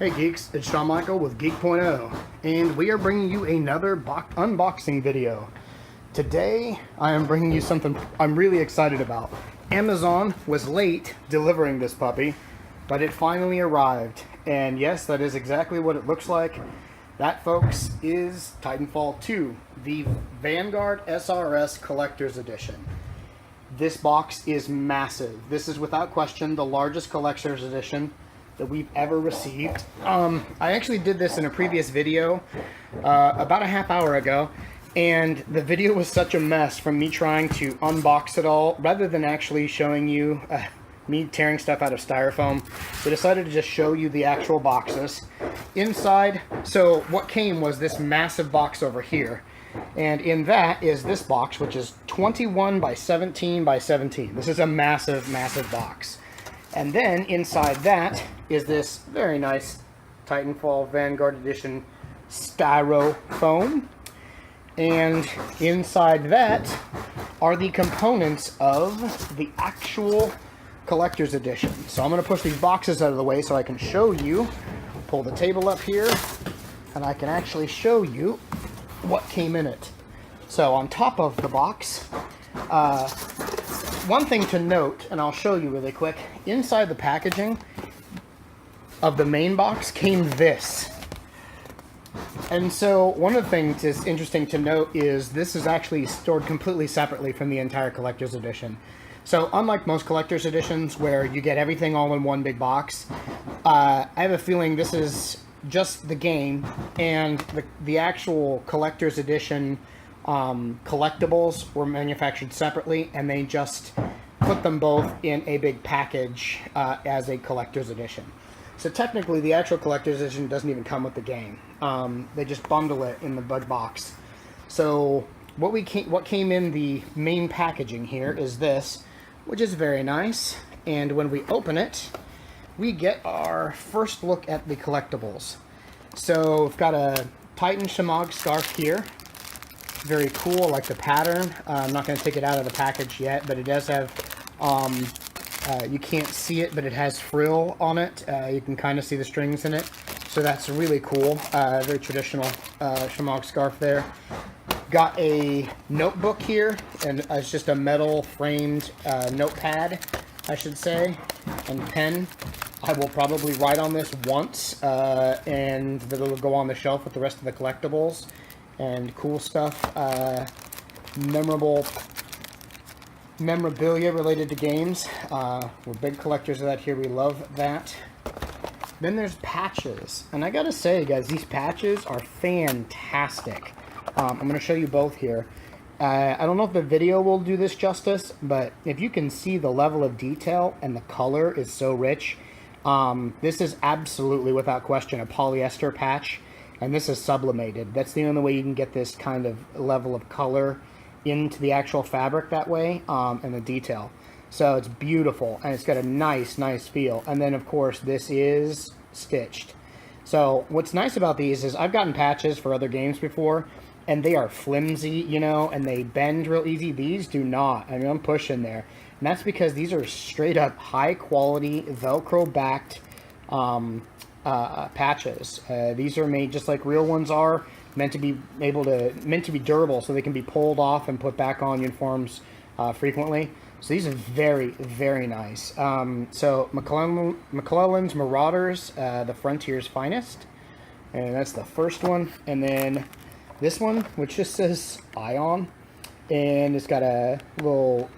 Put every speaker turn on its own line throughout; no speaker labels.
Hey geeks, it's Shemagh with Geek.0, and we are bringing you another unboxing video. Today, I am bringing you something I'm really excited about. Amazon was late delivering this puppy, but it finally arrived. And yes, that is exactly what it looks like. That, folks, is Titanfall 2, the Vanguard SRS Collector's Edition. This box is massive. This is without question the largest Collector's Edition that we've ever received. I actually did this in a previous video about a half hour ago, and the video was such a mess from me trying to unbox it all rather than actually showing you me tearing stuff out of styrofoam. We decided to just show you the actual boxes inside. So what came was this massive box over here, and in that is this box, which is 21 by 17 by 17. This is a massive box. And then inside that is this very nice Titanfall Vanguard Edition styrofoam. And inside that are the components of the actual Collector's Edition. So I'm going to push these boxes out of the way so I can show you. Pull the table up here, and I can actually show you what came in it. So on top of the box, one thing to note, and I'll show you really quick, inside the packaging of the main box came this. And so one of the things that's interesting to note is this is actually stored completely separately from the entire Collector's Edition. So unlike most Collector's Editions where you get everything all in one big box, I have a feeling this is just the game, and the actual Collector's Edition collectibles were manufactured separately, and they just put them both in a big package as a Collector's Edition. So technically the actual Collector's Edition doesn't even come with the game. They just bundle it in the big box. So what came in the main packaging here is this, which is very nice, and when we open it we get our first look at the collectibles. So we've got a Titan Shemagh scarf here. Very cool, like the pattern. I'm not going to take it out of the package yet, but it does have, you can't see it, but it has frill on it. You can kind of see the strings in it. So that's really cool. Very traditional Shemagh scarf there. Got a notebook here, and it's just a metal framed notepad, I should say, and pen. I will probably write on this once, and it'll go on the shelf with the rest of the collectibles and cool stuff. Memorabilia related to games. We're big collectors of that here. We love that. Then there's patches, and I gotta say, guys, these patches are fantastic. I'm going to show you both here. I don't know if the video will do this justice, but if you can see the level of detail and the color is so rich. This is absolutely, without question, a polyester patch, and this is sublimated. That's the only way you can get this kind of level of color into the actual fabric that way, and the detail. So it's beautiful, and it's got a nice feel. And then, of course, this is stitched. So what's nice about these is I've gotten patches for other games before, and they are flimsy, you know, and they bend real easy. These do not. I mean, I'm pushing there. And that's because these are straight up high quality Velcro backed patches. These are made just like real ones are, meant to be durable, so they can be pulled off and put back on uniforms frequently. So these are very nice. So McClellan's Marauders, the Frontier's Finest, and that's the first one. And then this one, which just says Ion, and it's got a little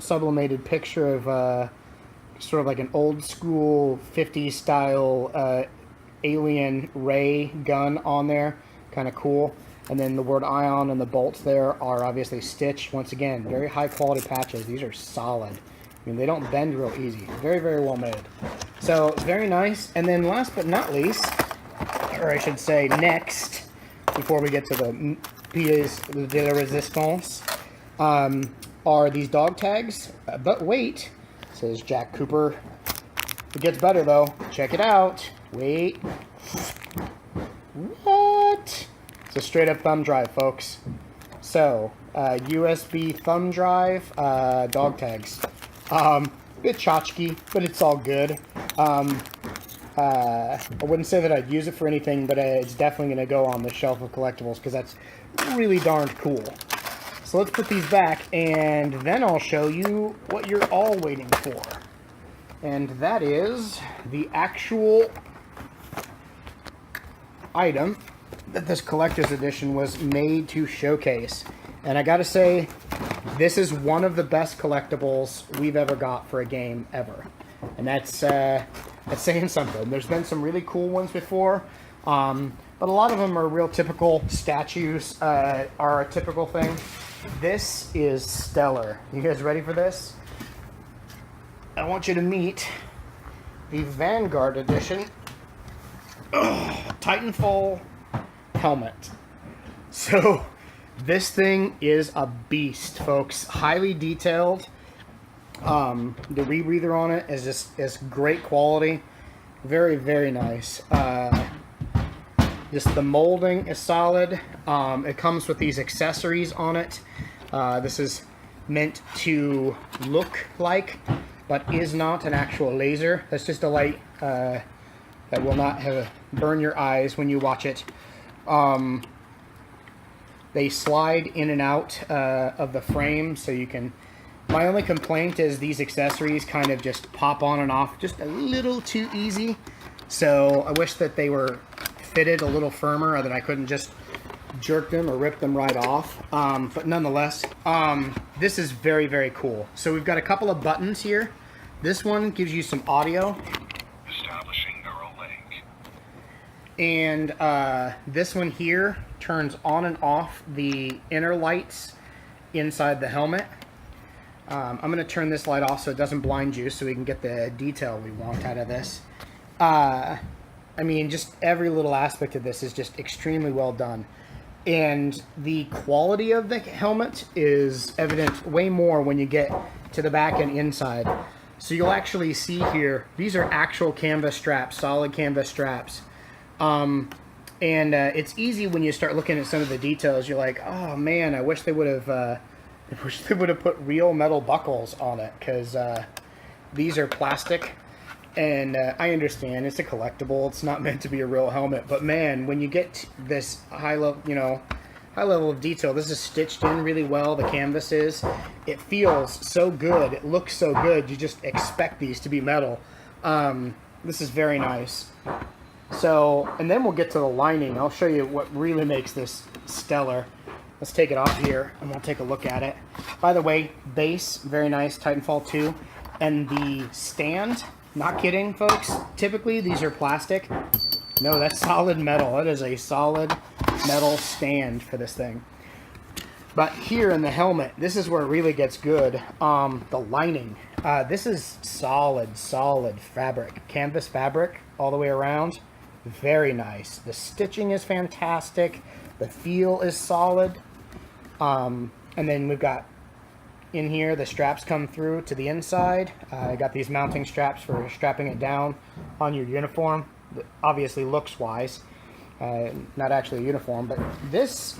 sublimated picture of sort of like an old school 50s style alien ray gun on there. Kind of cool. And then the word Ion and the bolts there are obviously stitched. Once again, very high quality patches. These are solid. I mean, they don't bend real easy. Very well made. So very nice. And then last but not least, or I should say next, before we get to the pièce de la résistance, are these dog tags. But wait, says Jack Cooper. It gets better though. Check it out. Wait. What? It's a straight up thumb drive, folks. So, USB thumb drive, dog tags. Bit tchotchke, but it's all good. I wouldn't say that I'd use it for anything, but it's definitely going to go on the shelf of collectibles because that's really darn cool. So let's put these back, and then I'll show you what you're all waiting for. And that is the actual item that this collector's edition was made to showcase. And I gotta say, this is one of the best collectibles we've ever got for a game ever. And that's saying something. There's been some really cool ones before, but a lot of them are real typical. Statues are a typical thing. This is stellar. You guys ready for this? I want you to meet the Vanguard edition Titanfall Helmet. So this thing is a beast, folks. Highly detailed. The rebreather on it is great quality. Very, very nice. Just the molding is solid. It comes with these accessories on it. This is meant to look like, but is not an actual laser. That's just a light that will not burn your eyes when you watch it. They slide in and out of the frame, so you can... My only complaint is these accessories kind of just pop on and off just a little too easy. So I wish that they were fitted a little firmer, or that I couldn't just jerk them or rip them right off. But nonetheless, this is very, very cool. So we've got a couple of buttons here. This one gives you some audio.
Establishing neural link.
And this one here turns on and off the inner lights inside the helmet. I'm going to turn this light off so it doesn't blind you, so we can get the detail we want out of this. I mean, just every little aspect of this is just extremely well done. And the quality of the helmet is evident way more when you get to the back and inside. So you'll actually see here, these are actual canvas straps, solid canvas straps. It's easy when you start looking at some of the details. You're like, oh man, I wish they would have put real metal buckles on it, because these are plastic. And I understand it's a collectible; it's not meant to be a real helmet. But man, when you get this high level of detail, this is stitched in really well. The canvas is. It feels so good. It looks so good. You just expect these to be metal. This is very nice. So, and then we'll get to the lining. I'll show you what really makes this stellar. Let's take it off here, and we'll take a look at it. By the way, base, very nice, Titanfall 2. And the stand, not kidding, folks. Typically, these are plastic. No, that's solid metal. That is a solid metal stand for this thing. But here in the helmet, this is where it really gets good. The lining. This is solid fabric. Canvas fabric all the way around. Very nice. The stitching is fantastic. The feel is solid. And then we've got in here, the straps come through to the inside. I got these mounting straps for strapping it down on your uniform. Obviously looks wise. Not actually a uniform, but this,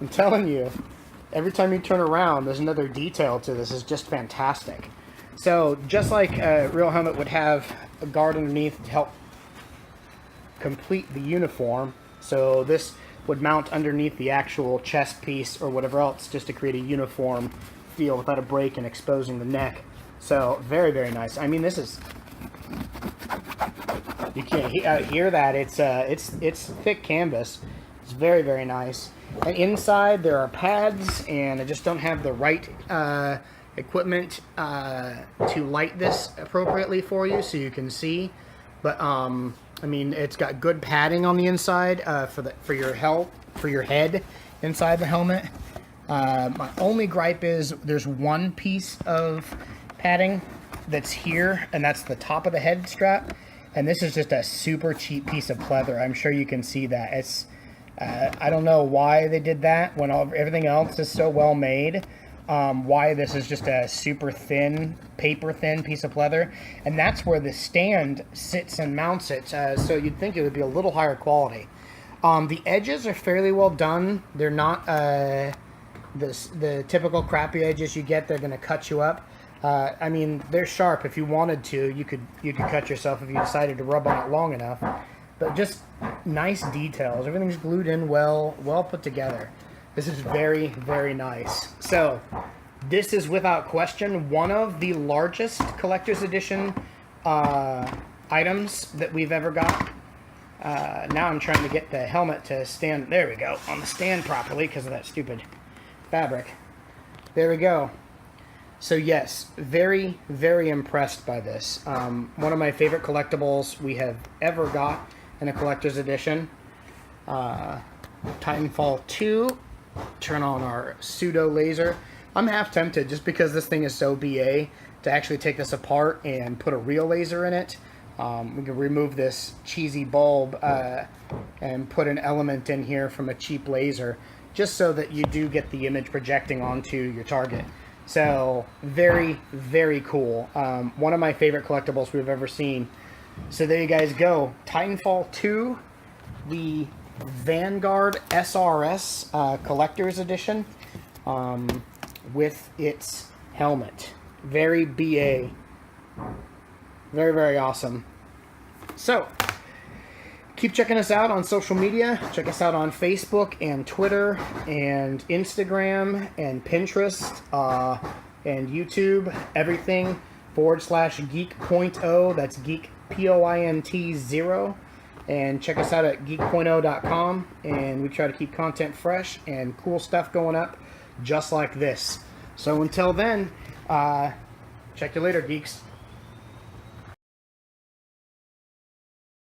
I'm telling you, every time you turn around, there's another detail to this. It's just fantastic. So just like a real helmet would have a guard underneath to help complete the uniform, so this would mount underneath the actual chest piece or whatever else, just to create a uniform feel without a break and exposing the neck. So very, very nice. I mean, this is, you can't hear that. It's thick canvas. It's very, very nice. And inside there are pads, and I just don't have the right equipment to light this appropriately for you so you can see. But I mean, it's got good padding on the inside for your head inside the helmet. My only gripe is there's one piece of padding that's here, and that's the top of the head strap. And this is just a super cheap piece of pleather. I'm sure you can see that. It's I don't know why they did that when everything else is so well made. Why this is just a super thin, paper thin piece of pleather. And that's where the stand sits and mounts it. So you'd think it would be a little higher quality. The edges are fairly well done. They're not the typical crappy edges you get. They're going to cut you up. I mean, they're sharp. If you wanted to, you could cut yourself if you decided to rub on it long enough. But just nice details. Everything's glued in well put together. This is very, very nice. So, this is without question one of the largest collector's edition items that we've ever got. Now I'm trying to get the helmet to stand, there we go, on the stand properly because of that stupid fabric. There we go. So yes, very, very impressed by this. One of my favorite collectibles we have ever got in a collector's edition. Titanfall 2. Turn on our pseudo laser. I'm half tempted, just because this thing is so BA, to actually take this apart and put a real laser in it. We can remove this cheesy bulb and put an element in here from a cheap laser, just so that you do get the image projecting onto your target. So, very, very cool. One of my favorite collectibles we've ever seen. So there you guys go. Titanfall 2, the Vanguard SRS Collector's Edition, with its helmet. Very BA. Very, very awesome. So, keep checking us out on social media. Check us out on Facebook and Twitter and Instagram and Pinterest and YouTube. Everything /geek.0. That's geek, POINT 0. And check us out at geek.0.com. And we try to keep content fresh and cool stuff going up just like this. So until then, check you later, geeks.